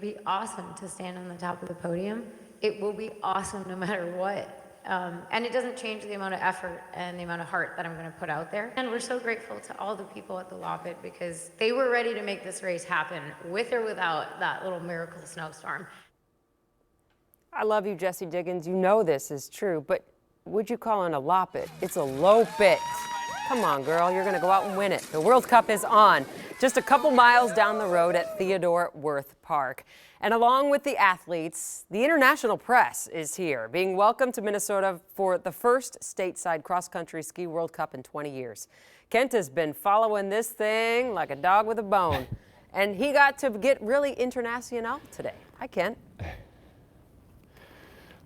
It'd be awesome to stand on the top of the podium. It will be awesome no matter what. And it doesn't change the amount of effort and the amount of heart that I'm going to put out there. And we're so grateful to all the people at the Loppet because they were ready to make this race happen with or without that little miracle snowstorm. I love you, Jessie Diggins. You know this is true, but would you call it a Loppet? It's a Lopit. Come on, girl, you're going to go out and win it. The World Cup is on, just a couple miles down the road at Theodore Wirth Park. And along with the athletes, the international press is here, being welcomed to Minnesota for the first stateside cross-country ski World Cup in 20 years. Kent has been following this thing like a dog with a bone, and he got to get really international today. Hi, Kent.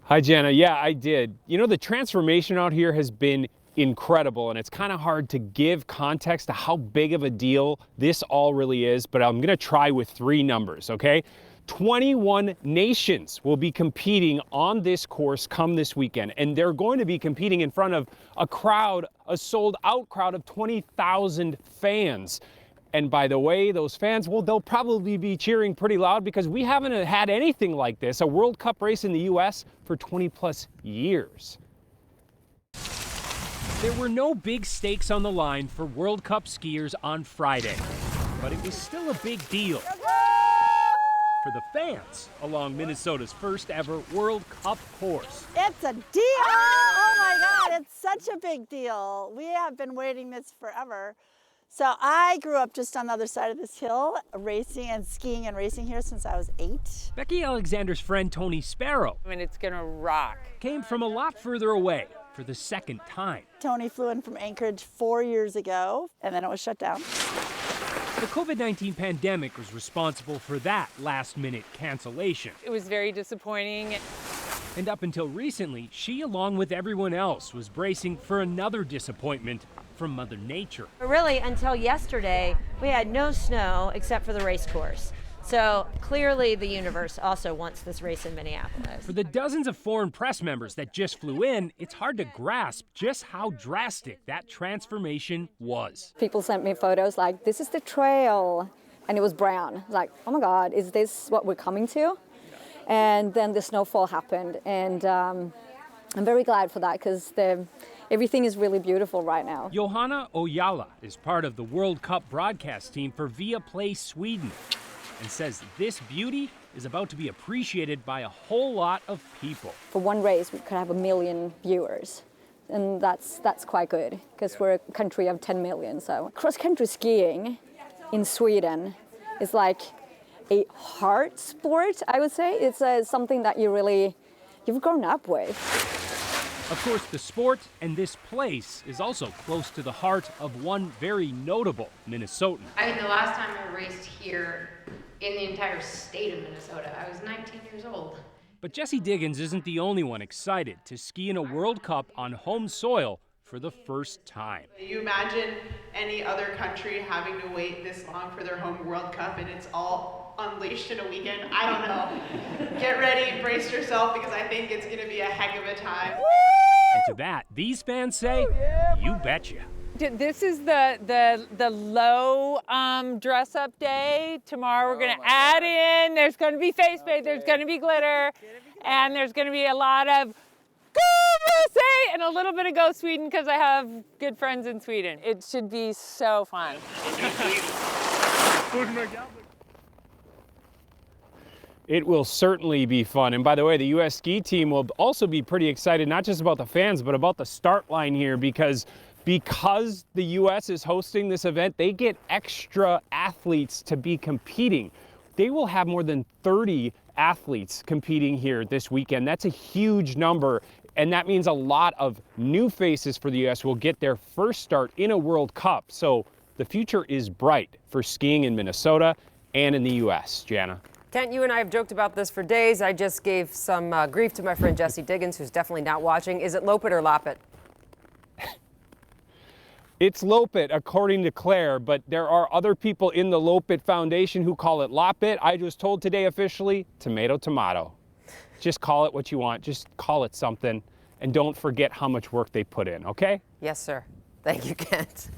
Hi, Jana. Yeah, I did. You know, the transformation out here has been incredible, and it's kind of hard to give context to how big of a deal this all really is, but I'm going to try with 3 numbers, okay? 21 nations will be competing on this course come this weekend, and they're going to be competing in front of a crowd, a sold-out crowd of 20,000 fans. And by the way, those fans, well, they'll probably be cheering pretty loud because we haven't had anything like this, a World Cup race in the U.S. for 20-plus years. There were no big stakes on the line for World Cup skiers on Friday, but it was still a big deal for the fans along Minnesota's first ever World Cup course. It's a deal! Oh my God, it's such a big deal. We have been waiting this forever. So I grew up just on the other side of this hill, racing and skiing and racing here since I was 8. Becky Alexander's friend Tony Sparrow, I mean, it's gonna rock. came from a lot further away for the second time. Tony flew in from Anchorage 4 years ago, and then it was shut down. The COVID-19 pandemic was responsible for that last-minute cancellation. It was very disappointing. And up until recently, she, along with everyone else, was bracing for another disappointment from Mother Nature. Really, until yesterday, we had no snow except for the race course. So clearly the universe also wants this race in Minneapolis. For the dozens of foreign press members that just flew in, it's hard to grasp just how drastic that transformation was. People sent me photos like, this is the trail, and it was brown. Like, oh my God, is this what we're coming to? And then the snowfall happened, and I'm very glad for that because everything is really beautiful right now. Johanna Ojala is part of the World Cup broadcast team for Viaplay Sweden and says this beauty is about to be appreciated by a whole lot of people. For one race, we could have 1 million viewers, and that's quite good because we're a country of 10 million. So cross-country skiing in Sweden is like a hard sport, I would say. It's something that you've grown up with. Of course, the sport and this place is also close to the heart of one very notable Minnesotan. I mean, the last time I raced here in the entire state of Minnesota, I was 19 years old. But Jessie Diggins isn't the only one excited to ski in a World Cup on home soil for the first time. You imagine any other country having to wait this long for their home World Cup and it's all unleashed in a weekend? I don't know. Get ready, brace yourself, because I think it's gonna be a heck of a time. And to that, these fans say, you betcha. This is the low dress up day. Tomorrow we're gonna add in, there's gonna be face paint, there's gonna be glitter, and there's gonna be a lot of Go USA and a little bit of Go Sweden because I have good friends in Sweden. It should be so fun. It will certainly be fun. And by the way, the U.S. ski team will also be pretty excited, not just about the fans, but about the start line here because the U.S. is hosting this event, they get extra athletes to be competing. They will have more than 30 athletes competing here this weekend. That's a huge number. And that means a lot of new faces for the U.S. will get their first start in a World Cup. So the future is bright for skiing in Minnesota and in the U.S. Jana. Kent, you and I have joked about this for days. I just gave some grief to my friend Jessie Diggins, who's definitely not watching. Is it Lopit or Loppet? It's Lopit, according to Claire, but there are other people in the Lopit Foundation who call it Loppit. I was told today officially, tomato, tomato. Just call it what you want. Just call it something. And don't forget how much work they put in, okay? Yes, sir. Thank you, Kent.